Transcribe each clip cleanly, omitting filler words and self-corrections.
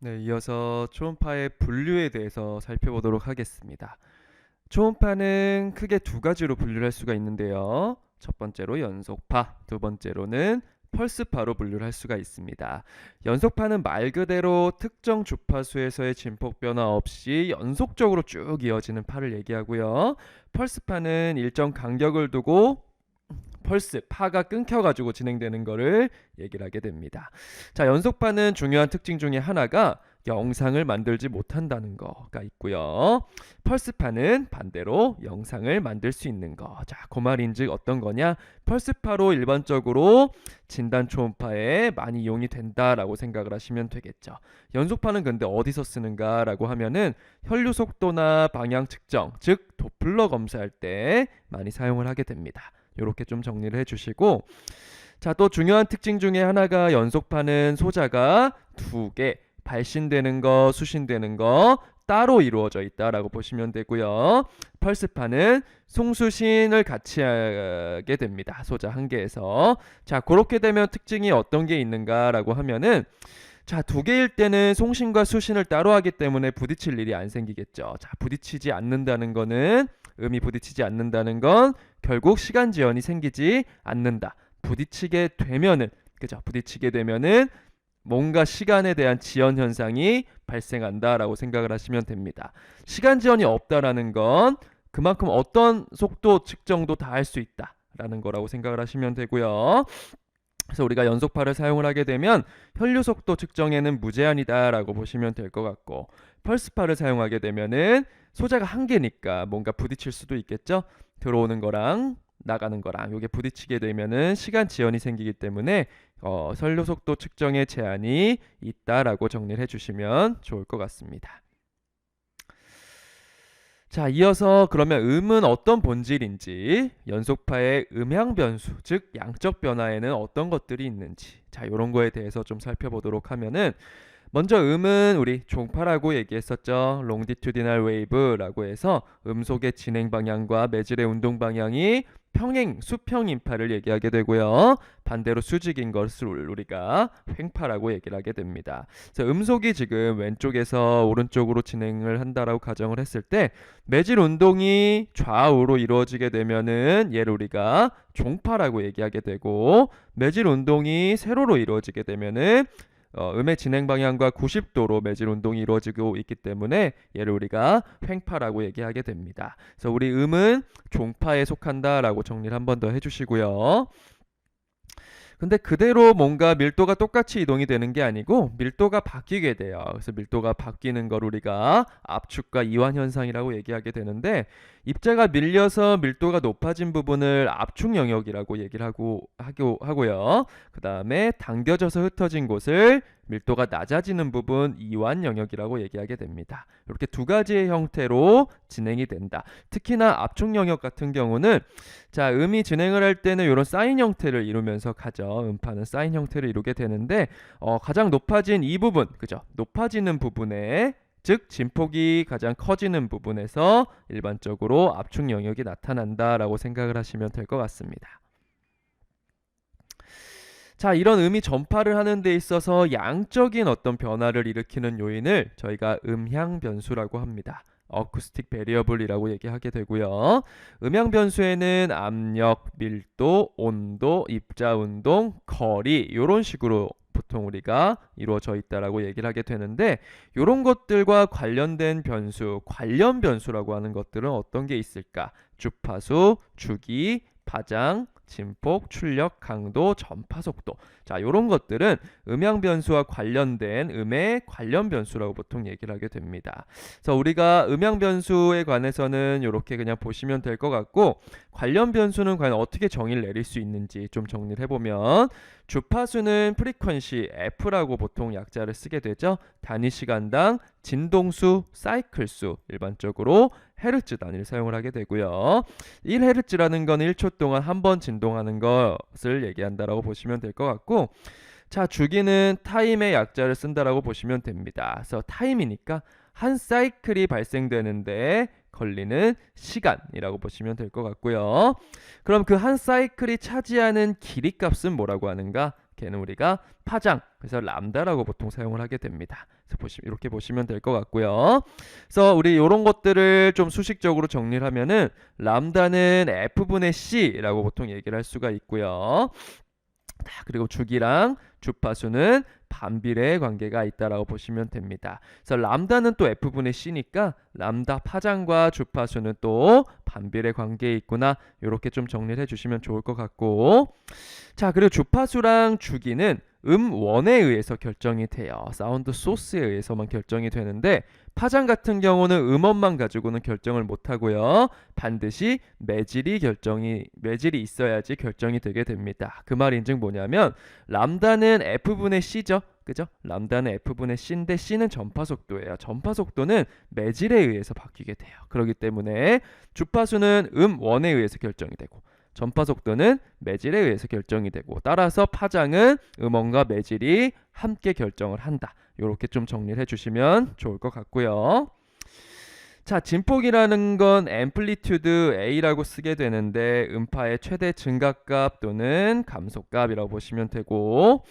네, 이어서 초음파의 분류에 대해서 살펴보도록 하겠습니다. 초음파는 크게 두 가지로 분류를 할 수가 있는데요. 첫 번째로 연속파, 두 번째로는 펄스파로 분류를 할 수가 있습니다. 연속파는 말 그대로 특정 주파수에서의 진폭 변화 없이 연속적으로 쭉 이어지는 파를 얘기하고요. 펄스파는 일정 간격을 두고 펄스, 파가 끊겨가지고 진행되는 거를 얘기를 하게 됩니다. 자, 연속파는 중요한 특징 중에 하나가 영상을 만들지 못한다는 거가 있고요. 펄스파는 반대로 영상을 만들 수 있는 거. 자, 그 말인즉 어떤 거냐? 펄스파로 일반적으로 진단 초음파에 많이 이용이 된다라고 생각을 하시면 되겠죠. 연속파는 근데 어디서 쓰는가라고 하면은 혈류 속도나 방향 측정, 즉 도플러 검사할 때 많이 사용을 하게 됩니다. 이렇게 좀 정리를 해주시고, 자, 또 중요한 특징 중에 하나가 연속파는 소자가 두 개, 발신되는 거, 수신되는 거 따로 이루어져 있다라고 보시면 되고요. 펄스파는 송수신을 같이 하게 됩니다. 소자 한 개에서. 자, 그렇게 되면 특징이 어떤 게 있는가라고 하면은, 자, 두 개일 때는 송신과 수신을 따로 하기 때문에 부딪힐 일이 안 생기겠죠. 자, 부딪히지 않는다는 거는, 음이 부딪히지 않는다는 건 결국 시간 지연이 생기지 않는다. 부딪히게 되면은, 그죠? 부딪히게 되면은 뭔가 시간에 대한 지연 현상이 발생한다라고 생각을 하시면 됩니다. 시간 지연이 없다라는 건 그만큼 어떤 속도 측정도 다 할 수 있다라는 거라고 생각을 하시면 되고요. 그래서 우리가 연속파를 사용을 하게 되면 혈류 속도 측정에는 무제한이다라고 보시면 될 것 같고, 펄스파를 사용하게 되면은 소자가 한 개니까 뭔가 부딪힐 수도 있겠죠. 들어오는 거랑 나가는 거랑 이게 부딪히게 되면은 시간 지연이 생기기 때문에 혈류 속도 측정에 제한이 있다라고 정리를 해주시면 좋을 것 같습니다. 자, 이어서 그러면 음은 어떤 본질인지, 연속파의 음향 변수, 즉 양적 변화에는 어떤 것들이 있는지, 자, 이런 거에 대해서 좀 살펴보도록 하면은, 먼저 음은 우리 종파라고 얘기했었죠. 롱디튜디널 웨이브라고 해서 음속의 진행 방향과 매질의 운동 방향이 평행, 수평 인파를 얘기하게 되고요. 반대로 수직인 것을 우리가 횡파라고 얘기를 하게 됩니다. 그래서 음속이 지금 왼쪽에서 오른쪽으로 진행을 한다라고 가정을 했을 때, 매질 운동이 좌우로 이루어지게 되면은 얘를 우리가 종파라고 얘기하게 되고, 매질 운동이 세로로 이루어지게 되면은 음의 진행 방향과 90도로 매질 운동이 이루어지고 있기 때문에 얘를 우리가 횡파라고 얘기하게 됩니다. 그래서 우리 음은 종파에 속한다라고 정리를 한 번 더 해주시고요. 근데 그대로 뭔가 밀도가 똑같이 이동이 되는 게 아니고 밀도가 바뀌게 돼요. 그래서 밀도가 바뀌는 걸 우리가 압축과 이완 현상이라고 얘기하게 되는데, 입자가 밀려서 밀도가 높아진 부분을 압축 영역이라고 얘기를 하고요. 그 다음에 당겨져서 흩어진 곳을 밀도가 낮아지는 부분 이완 영역이라고 얘기하게 됩니다. 이렇게 두 가지의 형태로 진행이 된다. 특히나 압축 영역 같은 경우는, 자, 음이 진행을 할 때는 이런 사인 형태를 이루면서 가죠. 음파는 사인 형태를 이루게 되는데, 가장 높아진 이 부분, 그죠? 높아지는 부분에, 즉 진폭이 가장 커지는 부분에서 일반적으로 압축 영역이 나타난다라고 생각을 하시면 될 것 같습니다. 자, 이런 음이 전파를 하는 데 있어서 양적인 어떤 변화를 일으키는 요인을 저희가 음향 변수라고 합니다. 어쿠스틱 베리어블이라고 얘기하게 되고요. 음향 변수에는 압력, 밀도, 온도, 입자 운동, 거리 이런 식으로 보통 우리가 이루어져 있다라고 얘기를 하게 되는데, 이런 것들과 관련된 변수, 관련 변수라고 하는 것들은 어떤 게 있을까? 주파수, 주기, 파장, 진폭, 출력, 강도, 전파 속도. 자, 이런 것들은 음향 변수와 관련된 음의 관련 변수라고 보통 얘기를 하게 됩니다. 그래서 우리가 음향 변수에 관해서는 이렇게 그냥 보시면 될 것 같고, 관련 변수는 과연 어떻게 정의를 내릴 수 있는지 좀 정리를 해보면, 주파수는 프리퀀시 F라고 보통 약자를 쓰게 되죠. 단위 시간당 진동수, 사이클수, 일반적으로 헤르츠 단위를 사용을 하게 되고요. 1헤르츠라는 건 1초 동안 한 번 진동하는 것을 얘기한다라고 보시면 될 것 같고, 자, 주기는 타임의 약자를 쓴다라고 보시면 됩니다. 그래서 타임이니까 한 사이클이 발생되는데 걸리는 시간이라고 보시면 될 것 같고요. 그럼 그 한 사이클이 차지하는 길이 값은 뭐라고 하는가? 걔는 우리가 파장, 그래서 람다라고 보통 사용을 하게 됩니다. 그래서 이렇게 보시면 될 것 같고요. 그래서 우리 이런 것들을 좀 수식적으로 정리를 하면은 람다는 F분의 C라고 보통 얘기를 할 수가 있고요. 그리고 주기랑 주파수는 반비례의 관계가 있다라고 보시면 됩니다. 그래서 람다는 또 F분의 C니까 람다 파장과 주파수는 또 반비례 관계에 있구나. 이렇게 좀 정리를 해주시면 좋을 것 같고, 자, 그리고 주파수랑 주기는 음원에 의해서 결정이 돼요. 사운드 소스에 의해서만 결정이 되는데, 파장 같은 경우는 음원만 가지고는 결정을 못 하고요. 반드시 매질이 있어야지 결정이 되게 됩니다. 그 말인즉 뭐냐면 람다는 F분의 C죠. 그죠? 람다는 F분의 C인데 C는 전파 속도예요. 전파 속도는 매질에 의해서 바뀌게 돼요. 그렇기 때문에 주파수는 음원에 의해서 결정이 되고 전파 속도는 매질에 의해서 결정이 되고, 따라서 파장은 음원과 매질이 함께 결정을 한다. 이렇게 좀 정리를 해주시면 좋을 것 같고요. 자, 진폭이라는 건 앰플리튜드 A라고 쓰게 되는데 음파의 최대 증가값 또는 감소값이라고 보시면 되고,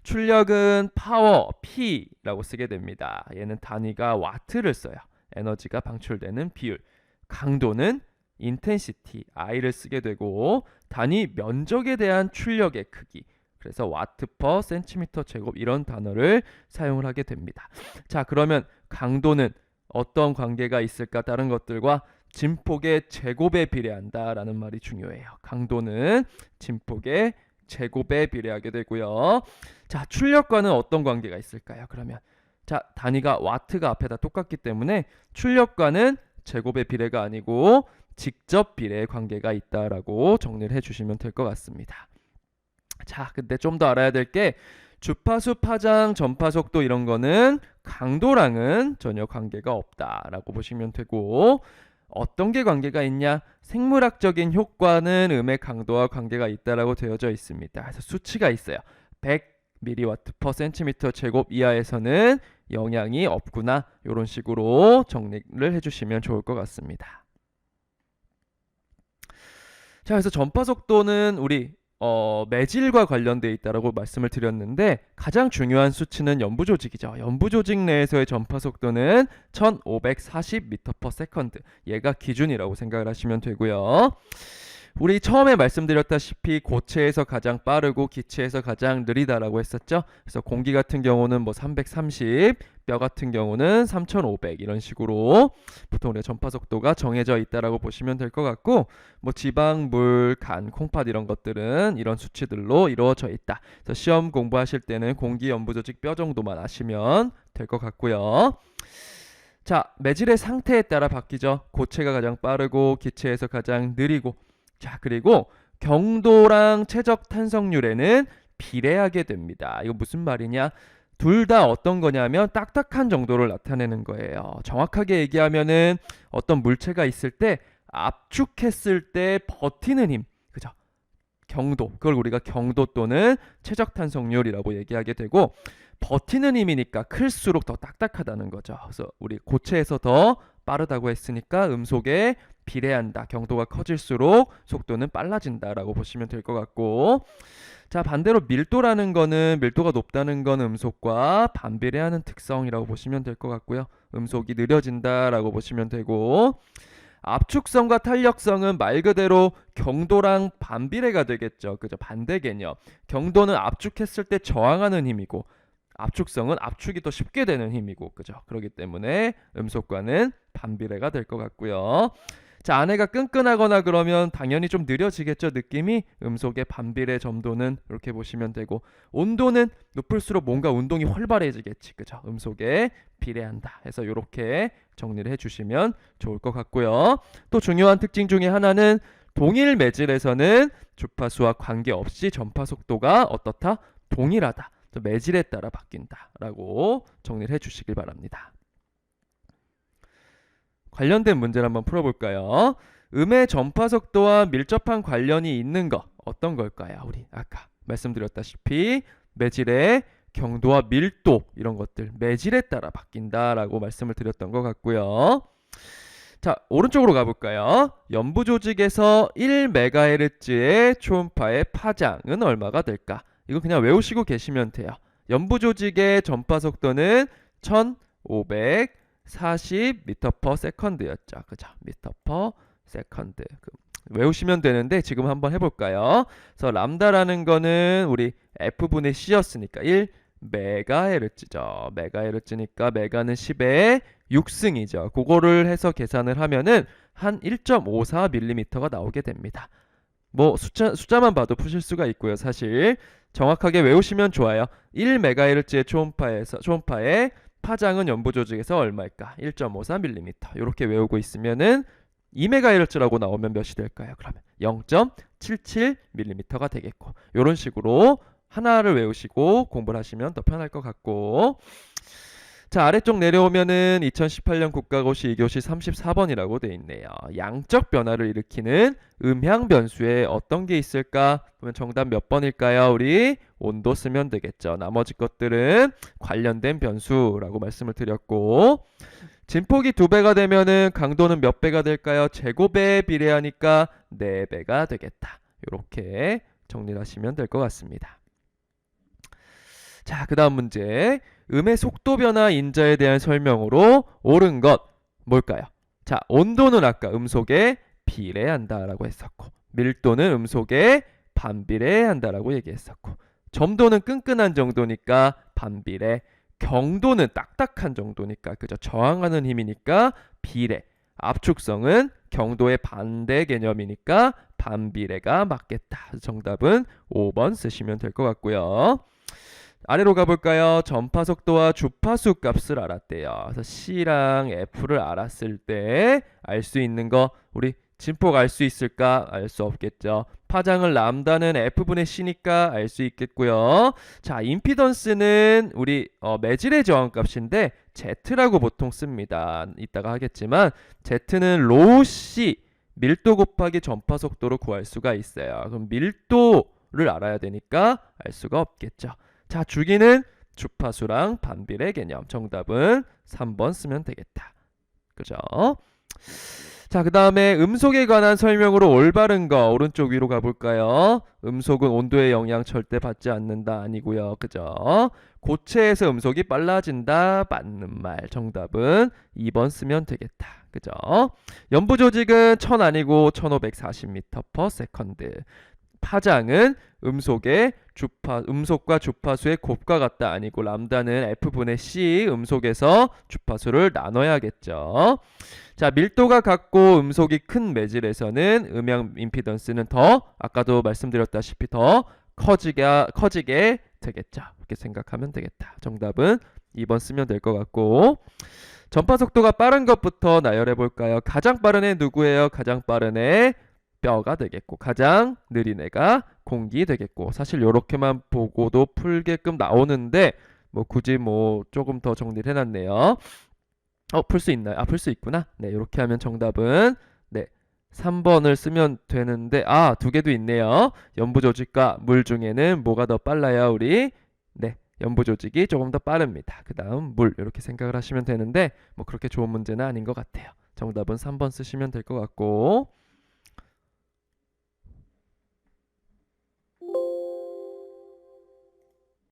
출력은 파워 P라고 쓰게 됩니다. 얘는 단위가 와트를 써요. 에너지가 방출되는 비율. 강도는 인텐시티 I를 쓰게 되고, 단위 면적에 대한 출력의 크기, 그래서 와트 퍼 센티미터 제곱 이런 단어를 사용을 하게 됩니다. 자, 그러면 강도는 어떤 관계가 있을까? 다른 것들과 진폭의 제곱에 비례한다라는 말이 중요해요. 강도는 진폭의 제곱에 비례하게 되고요. 자, 출력과는 어떤 관계가 있을까요? 그러면 자, 단위가 와트가 앞에다 똑같기 때문에 출력과는 제곱의 비례가 아니고 직접 비례의 관계가 있다라고 정리를 해주시면 될 것 같습니다. 자, 근데 좀 더 알아야 될 게 주파수, 파장, 전파 속도 이런 거는 강도랑은 전혀 관계가 없다라고 보시면 되고, 어떤 게 관계가 있냐? 생물학적인 효과는 음의 강도와 관계가 있다라고 되어져 있습니다. 그래서 수치가 있어요. 100mW per cm 제곱 이하에서는 영향이 없구나. 이런 식으로 정리를 해주시면 좋을 것 같습니다. 자, 그래서 전파 속도는 우리 매질과 관련되어 있다고 말씀을 드렸는데, 가장 중요한 수치는 연부 조직이죠. 연부 조직 내에서의 전파 속도는 1540m/s. 얘가 기준이라고 생각을 하시면 되고요. 우리 처음에 말씀드렸다시피 고체에서 가장 빠르고 기체에서 가장 느리다라고 했었죠. 그래서 공기 같은 경우는 뭐 330, 뼈 같은 경우는 3500 이런 식으로 보통 우리가 전파 속도가 정해져 있다라고 보시면 될 것 같고, 뭐 지방, 물, 간, 콩팥 이런 것들은 이런 수치들로 이루어져 있다. 그래서 시험 공부하실 때는 공기, 연부 조직, 뼈 정도만 아시면 될 것 같고요. 자, 매질의 상태에 따라 바뀌죠. 고체가 가장 빠르고 기체에서 가장 느리고, 자, 그리고 경도랑 최적 탄성률에는 비례하게 됩니다. 이거 무슨 말이냐? 둘 다 어떤 거냐면 딱딱한 정도를 나타내는 거예요. 정확하게 얘기하면은 어떤 물체가 있을 때 압축했을 때 버티는 힘, 그죠? 경도, 그걸 우리가 경도 또는 최적 탄성률이라고 얘기하게 되고, 버티는 힘이니까 클수록 더 딱딱하다는 거죠. 그래서 우리 고체에서 더 빠르다고 했으니까 음속에 비례한다. 경도가 커질수록 속도는 빨라진다라고 보시면 될 것 같고, 자, 반대로 밀도라는 거는 밀도가 높다는 건 음속과 반비례하는 특성이라고 보시면 될 것 같고요. 음속이 느려진다라고 보시면 되고, 압축성과 탄력성은 말 그대로 경도랑 반비례가 되겠죠. 그죠? 반대 개념. 경도는 압축했을 때 저항하는 힘이고, 압축성은 압축이 더 쉽게 되는 힘이고, 그죠? 그렇기 때문에 음속과는 반비례가 될 것 같고요. 자, 안에가 끈끈하거나 그러면 당연히 좀 느려지겠죠. 느낌이. 음속의 반비례 점도는 이렇게 보시면 되고, 온도는 높을수록 뭔가 운동이 활발해지겠지, 그죠? 음속에 비례한다 해서 이렇게 정리를 해주시면 좋을 것 같고요. 또 중요한 특징 중에 하나는 동일 매질에서는 주파수와 관계없이 전파 속도가 어떻다? 동일하다. 매질에 따라 바뀐다라고 정리를 해주시길 바랍니다. 관련된 문제를 한번 풀어볼까요? 음의 전파 속도와 밀접한 관련이 있는 거 어떤 걸까요? 우리 아까 말씀드렸다시피 매질의 경도와 밀도 이런 것들 매질에 따라 바뀐다라고 말씀을 드렸던 것 같고요. 자, 오른쪽으로 가볼까요? 연부 조직에서 1MHz의 초음파의 파장은 얼마가 될까? 이거 그냥 외우시고 계시면 돼요. 연부 조직의 전파 속도는 1540m/s였죠. 그죠? m/s. 외우시면 되는데 지금 한번 해볼까요? 그래서 람다라는 거는 우리 F분의 C였으니까 1MHz죠. 메가헤르츠니까 메가는 10의 6승이죠. 그거를 해서 계산을 하면은 한 1.54mm가 나오게 됩니다. 뭐 숫자만 봐도 푸실 수가 있고요. 사실 정확하게 외우시면 좋아요. 1MHz의 초음파의 파장은 연부 조직에서 얼마일까? 1.54mm. 이렇게 외우고 있으면은 2MHz라고 나오면 몇이 될까요? 그러면 0.77mm가 되겠고, 이런 식으로 하나를 외우시고 공부를 하시면 더 편할 것 같고. 자, 아래쪽 내려오면은 2018년 국가고시 2교시 34번이라고 돼 있네요. 양적 변화를 일으키는 음향 변수에 어떤 게 있을까? 그러면 정답 몇 번일까요? 우리 온도 쓰면 되겠죠. 나머지 것들은 관련된 변수라고 말씀을 드렸고, 진폭이 2배가 되면은 강도는 몇 배가 될까요? 제곱에 비례하니까 4배가 되겠다. 이렇게 정리를 하시면 될 것 같습니다. 자, 그 다음 문제. 음의 속도 변화 인자에 대한 설명으로 옳은 것 뭘까요? 자, 온도는 아까 음속에 비례한다라고 했었고, 밀도는 음속에 반비례한다라고 얘기했었고, 점도는 끈끈한 정도니까 반비례, 경도는 딱딱한 정도니까, 그죠? 저항하는 힘이니까 비례, 압축성은 경도의 반대 개념이니까 반비례가 맞겠다. 정답은 5번 쓰시면 될 것 같고요. 아래로 가볼까요? 전파 속도와 주파수 값을 알았대요. 그래서 C랑 F를 알았을 때 알 수 있는 거, 우리 진폭 알 수 있을까? 알 수 없겠죠. 파장을 람다는 F분의 C니까 알 수 있겠고요. 자, 임피던스는 우리 매질의 저항값인데 Z라고 보통 씁니다. 이따가 하겠지만 Z는 로우 C 밀도 곱하기 전파 속도로 구할 수가 있어요. 그럼 밀도를 알아야 되니까 알 수가 없겠죠. 자, 주기는 주파수랑 반비례 개념. 정답은 3번 쓰면 되겠다. 그죠? 자, 그 다음에 음속에 관한 설명으로 올바른 거 오른쪽 위로 가볼까요? 음속은 온도의 영향 절대 받지 않는다 아니고요. 그죠? 고체에서 음속이 빨라진다 맞는 말. 정답은 2번 쓰면 되겠다. 그죠? 연부 조직은 1000 아니고 1540m/s. 파장은 음속과 주파수의 곱과 같다 아니고 람다는 F분의 C 음속에서 주파수를 나눠야겠죠. 자, 밀도가 같고 음속이 큰 매질에서는 음향 임피던스는 더 아까도 말씀드렸다시피 더 커지게 되겠죠. 이렇게 생각하면 되겠다. 정답은 2번 쓰면 될 것 같고, 전파 속도가 빠른 것부터 나열해 볼까요? 가장 빠른 애 누구예요? 가장 빠른 애 뼈가 되겠고, 가장 느린 애가 공기 되겠고, 사실 이렇게만 보고도 풀게끔 나오는데 뭐 굳이 뭐 조금 더 정리를 해놨네요. 풀 수 있나요? 풀 수 있구나. 네, 이렇게 하면 정답은 네 3번을 쓰면 되는데, 두 개도 있네요. 연부 조직과 물 중에는 뭐가 더 빨라요? 우리 네, 연부 조직이 조금 더 빠릅니다. 그 다음 물, 이렇게 생각을 하시면 되는데 뭐 그렇게 좋은 문제는 아닌 것 같아요. 정답은 3번 쓰시면 될 것 같고,